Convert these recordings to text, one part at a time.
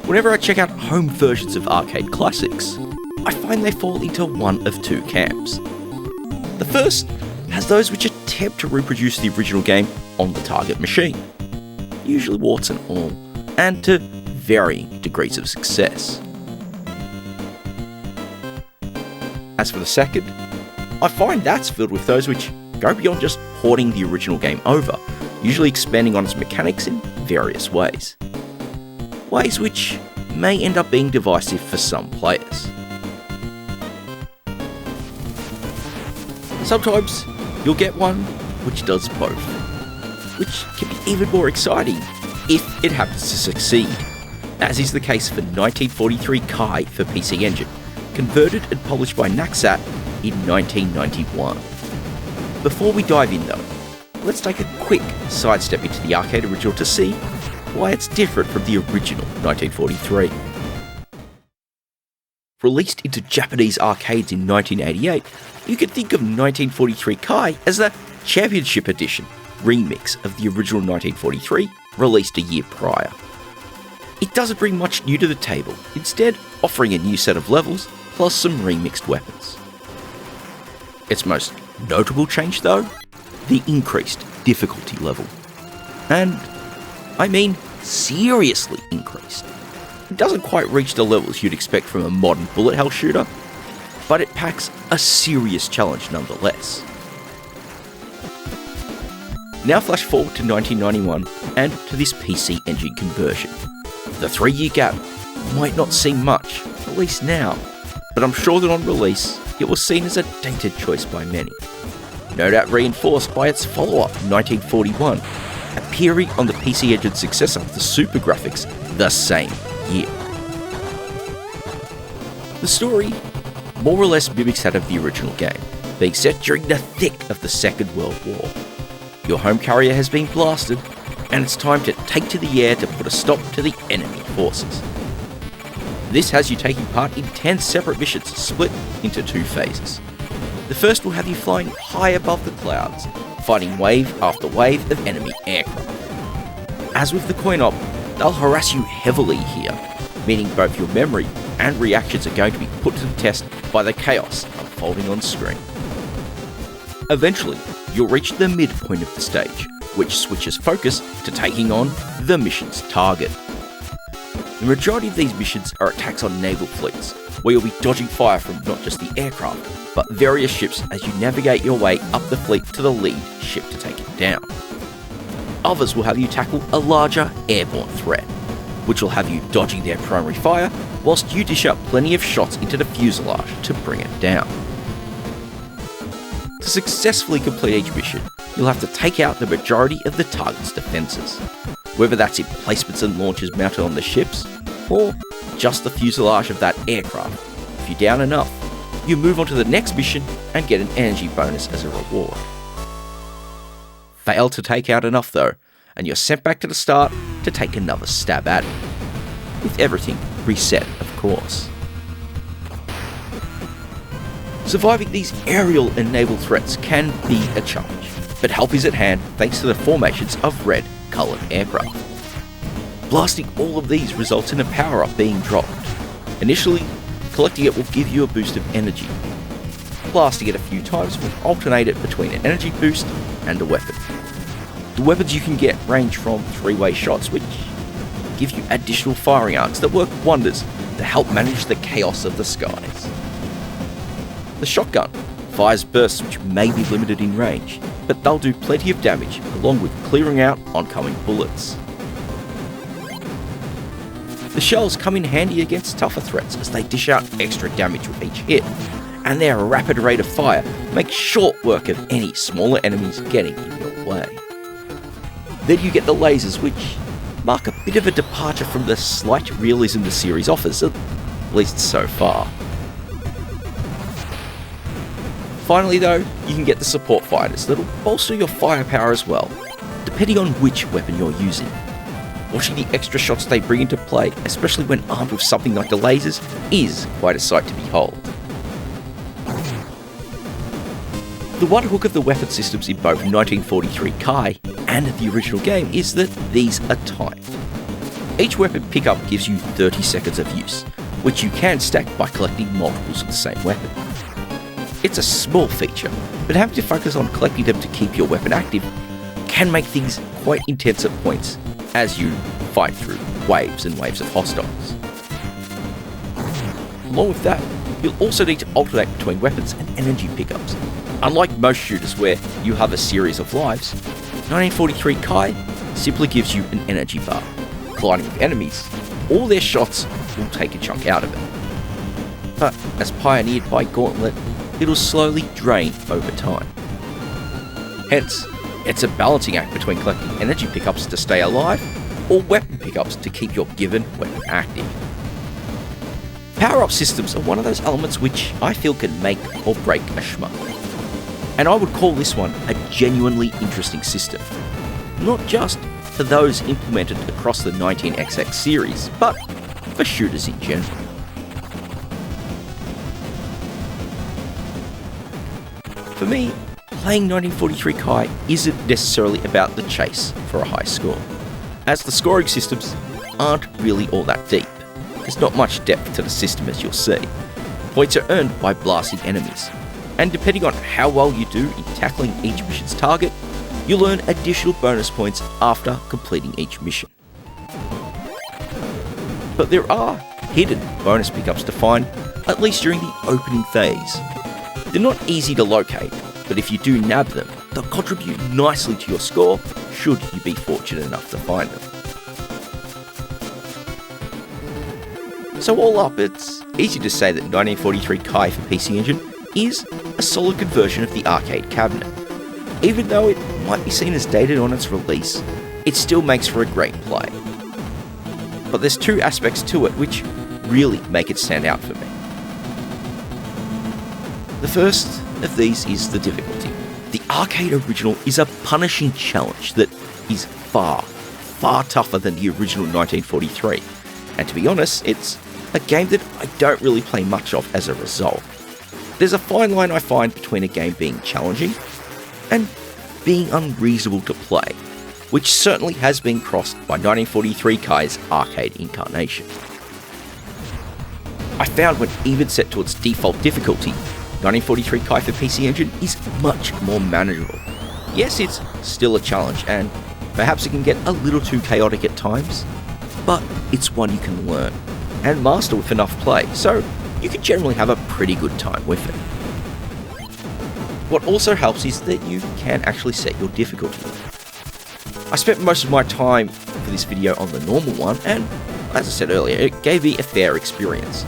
Whenever I check out home versions of arcade classics, I find they fall into one of two camps. The first has those which attempt to reproduce the original game on the target machine, usually warts and all, and to varying degrees of success. As for the second, I find that's filled with those which go beyond just porting the original game over, usually expanding on its mechanics in various ways. Ways which may end up being divisive for some players. Sometimes you'll get one which does both, which can be even more exciting if it happens to succeed, as is the case for 1943 Kai for PC Engine, converted and published by Naxat in 1991. Before we dive in though, let's take a quick sidestep into the arcade original to see why it's different from the original 1943. Released into Japanese arcades in 1988, you could think of 1943 Kai as the Championship Edition remix of the original 1943, released a year prior. It doesn't bring much new to the table, instead offering a new set of levels plus some remixed weapons. Its most notable change though, the increased difficulty level. And I mean seriously increased. It doesn't quite reach the levels you'd expect from a modern bullet hell shooter, but it packs a serious challenge nonetheless. Now flash forward to 1991 and to this PC Engine conversion. The 3-year gap might not seem much, at least now, but I'm sure that on release it was seen as a dated choice by many. No doubt reinforced by its follow-up, 1941, appearing on the PC Engine successor, the Super Graphics, the same year. The story more or less mimics that of the original game, being set during the thick of the Second World War. Your home carrier has been blasted, and it's time to take to the air to put a stop to the enemy forces. This has you taking part in 10 separate missions split into 2 phases. The first will have you flying high above the clouds, fighting wave after wave of enemy aircraft. As with the coin-op, they'll harass you heavily here, meaning both your memory and reactions are going to be put to the test by the chaos unfolding on screen. Eventually, you'll reach the midpoint of the stage, which switches focus to taking on the mission's target. The majority of these missions are attacks on naval fleets, where you'll be dodging fire from not just the aircraft, but various ships as you navigate your way up the fleet to the lead ship to take it down. Others will have you tackle a larger airborne threat, which will have you dodging their primary fire, whilst you dish out plenty of shots into the fuselage to bring it down. To successfully complete each mission, you'll have to take out the majority of the target's defences, whether that's emplacements and launchers mounted on the ships, or just the fuselage of that aircraft. If you're down enough, you move on to the next mission and get an energy bonus as a reward. Fail to take out enough though, and you're sent back to the start to take another stab at it. With everything reset, of course. Surviving these aerial and naval threats can be a challenge, but help is at hand thanks to the formations of red coloured aircraft. Blasting all of these results in a power-up being dropped. Initially, collecting it will give you a boost of energy. Blasting it a few times will alternate it between an energy boost and a weapon. The weapons you can get range from 3-way shots, which give you additional firing arcs that work wonders to help manage the chaos of the skies. The shotgun fires bursts which may be limited in range, but they'll do plenty of damage along with clearing out oncoming bullets. The shells come in handy against tougher threats as they dish out extra damage with each hit, and their rapid rate of fire makes short work of any smaller enemies getting in your way. Then you get the lasers, which mark a bit of a departure from the slight realism the series offers, at least so far. Finally though, you can get the support fighters that'll bolster your firepower as well, depending on which weapon you're using. Watching the extra shots they bring into play, especially when armed with something like the lasers, is quite a sight to behold. The one hook of the weapon systems in both 1943 Kai and the original game is that these are timed. Each weapon pickup gives you 30 seconds of use, which you can stack by collecting multiples of the same weapon. It's a small feature, but having to focus on collecting them to keep your weapon active can make things quite intense at points as you fight through waves and waves of hostiles. Along with that, you'll also need to alternate between weapons and energy pickups. Unlike most shooters where you have a series of lives, 1943 Kai simply gives you an energy bar. Colliding with enemies, all their shots will take a chunk out of it. But as pioneered by Gauntlet, it'll slowly drain over time. Hence, it's a balancing act between collecting energy pickups to stay alive or weapon pickups to keep your given weapon active. Power-up systems are one of those elements which I feel can make or break a shmup. And I would call this one a genuinely interesting system. Not just for those implemented across the 19XX series, but for shooters in general. For me, playing 1943 Kai isn't necessarily about the chase for a high score, as the scoring systems aren't really all that deep. There's not much depth to the system, as you'll see. Points are earned by blasting enemies, and depending on how well you do in tackling each mission's target, you'll earn additional bonus points after completing each mission. But there are hidden bonus pickups to find, at least during the opening phase. They're not easy to locate, but if you do nab them, they'll contribute nicely to your score should you be fortunate enough to find them. So all up, it's easy to say that 1943 Kai for PC Engine is a solid conversion of the arcade cabinet. Even though it might be seen as dated on its release, it still makes for a great play. But there's two aspects to it which really make it stand out for me. The first of these is the difficulty. The arcade original is a punishing challenge that is far, far tougher than the original 1943. And to be honest, it's a game that I don't really play much of as a result. There's a fine line I find between a game being challenging and being unreasonable to play, which certainly has been crossed by 1943 Kai's arcade incarnation. I found when even set to its default difficulty, 1943 Kai for PC Engine is much more manageable. Yes, it's still a challenge, and perhaps it can get a little too chaotic at times, but it's one you can learn and master with enough play, so you can generally have a pretty good time with it. What also helps is that you can actually set your difficulty. I spent most of my time for this video on the normal one, and as I said earlier, it gave me a fair experience.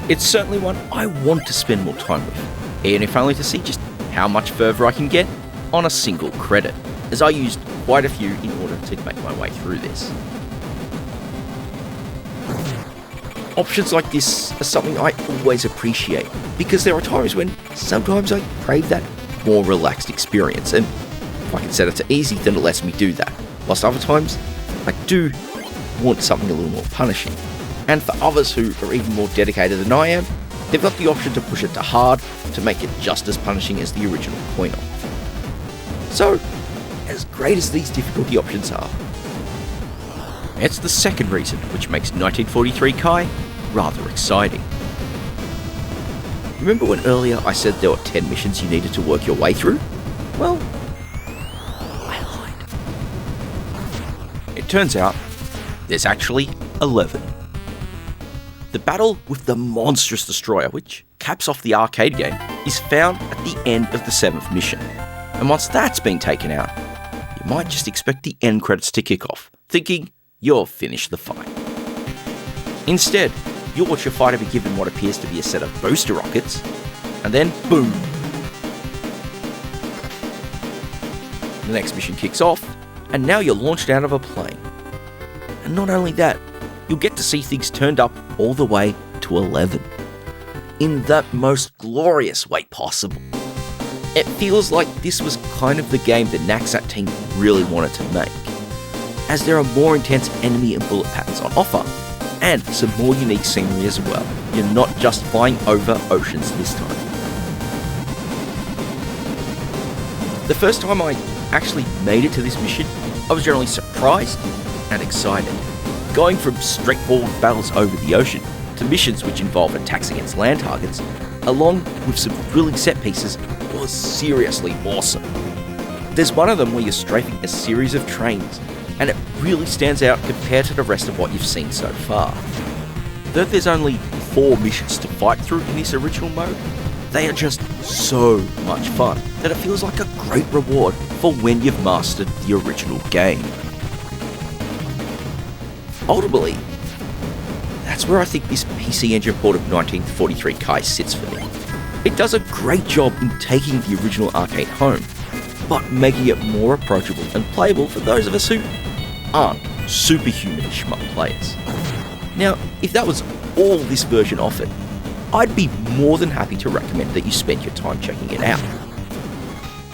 It's certainly one I want to spend more time with, even if only to see just how much further I can get on a single credit, as I used quite a few in order to make my way through this. Options like this are something I always appreciate, because there are times when sometimes I crave that more relaxed experience, and if I can set it to easy, then it lets me do that, whilst other times I do want something a little more punishing. And for others who are even more dedicated than I am, they've got the option to push it to hard to make it just as punishing as the original coin-op. So, as great as these difficulty options are, it's the second reason which makes 1943 Kai rather exciting. Remember when earlier I said there were 10 missions you needed to work your way through? Well, I lied. It turns out there's actually 11. The battle with the Monstrous Destroyer, which caps off the arcade game, is found at the end of the 7th mission. And once that's been taken out, you might just expect the end credits to kick off, thinking you'll finish the fight. Instead, you'll watch your fighter be given what appears to be a set of booster rockets, and then boom! The next mission kicks off, and now you're launched out of a plane. And not only that, you'll get to see things turned up all the way to 11. In that most glorious way possible. It feels like this was kind of the game the Naxat team really wanted to make, as there are more intense enemy and bullet patterns on offer, and some more unique scenery as well. You're not just flying over oceans this time. The first time I actually made it to this mission, I was generally surprised and excited, Going from straightforward battles over the ocean to missions which involve attacks against land targets, along with some thrilling set pieces, was seriously awesome. There's one of them where you're strafing a series of trains, and it really stands out compared to the rest of what you've seen so far. Though there's only 4 missions to fight through in this original mode, they are just so much fun that it feels like a great reward for when you've mastered the original game. Ultimately, that's where I think this PC Engine port of 1943 Kai sits for me. It does a great job in taking the original arcade home, but making it more approachable and playable for those of us who aren't superhuman shmup players. Now, if that was all this version offered, I'd be more than happy to recommend that you spend your time checking it out.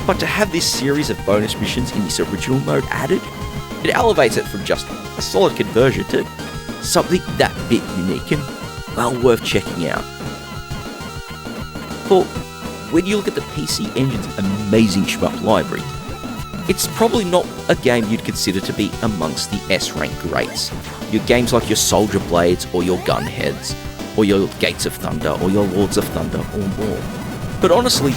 But to have this series of bonus missions in this original mode added, it elevates it from just a solid conversion to something that bit unique and well worth checking out. For when you look at the PC Engine's amazing shmup library, it's probably not a game you'd consider to be amongst the S-rank greats. Your games like your Soldier Blades or your Gunheads, or your Gates of Thunder or your Lords of Thunder or more. But honestly,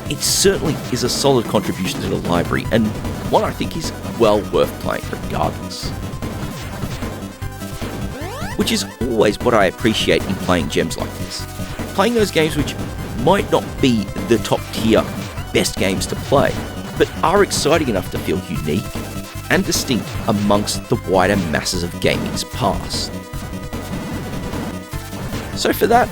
it certainly is a solid contribution to the library, and one I think is well worth playing regardless. Which is always what I appreciate in playing gems like this. Playing those games which might not be the top tier best games to play, but are exciting enough to feel unique and distinct amongst the wider masses of gaming's past. So for that,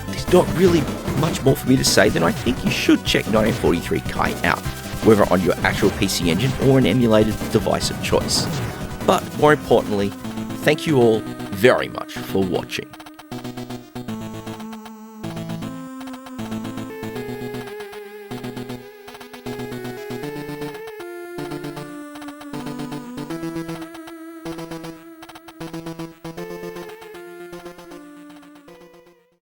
there's not really much more for me to say than I think you should check 1943 Kai out, whether on your actual PC Engine or an emulated device of choice. But more importantly, thank you all very much for watching.